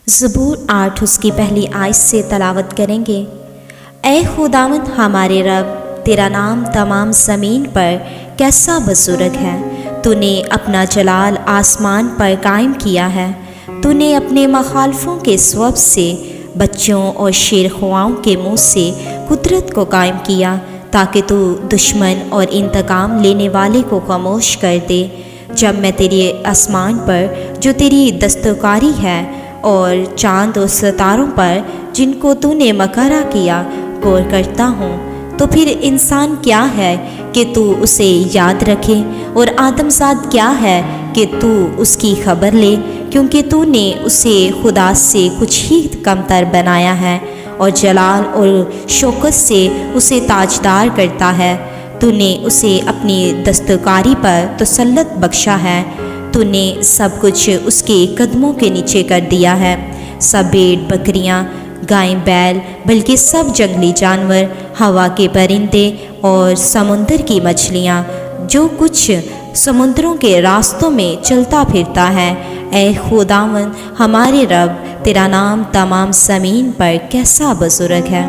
زبور 8 اس کی پہلی آیت سے تلاوت کریں گے۔ اے خداوند ہمارے رب، تیرا نام تمام زمین پر کیسا بزرگ ہے۔ تو نے اپنا جلال آسمان پر قائم کیا ہے۔ تو نے اپنے مخالفوں کے سبب سے بچوں اور شیرخواؤں کے منہ سے قدرت کو قائم کیا، تاکہ تو دشمن اور انتقام لینے والے کو خاموش کر دے۔ جب میں تیرے آسمان پر جو تیری دستکاری ہے اور چاند و ستاروں پر جن کو تو نے مکرہ کیا غور کرتا ہوں، تو پھر انسان کیا ہے کہ تو اسے یاد رکھے، اور آدم زاد کیا ہے کہ تو اس کی خبر لے، کیونکہ تو نے اسے خدا سے کچھ ہی کمتر بنایا ہے، اور جلال اور شوکت سے اسے تاجدار کرتا ہے۔ تو نے اسے اپنی دستکاری پر تسلط بخشا ہے۔ تو نے سب کچھ اس کے قدموں کے نیچے کر دیا ہے، سب بھیڑ بکریاں، گائیں بیل، بلکہ سب جنگلی جانور، ہوا کے پرندے اور سمندر کی مچھلیاں، جو کچھ سمندروں کے راستوں میں چلتا پھرتا ہے۔ اے خداوند ہمارے رب، تیرا نام تمام زمین پر کیسا بزرگ ہے۔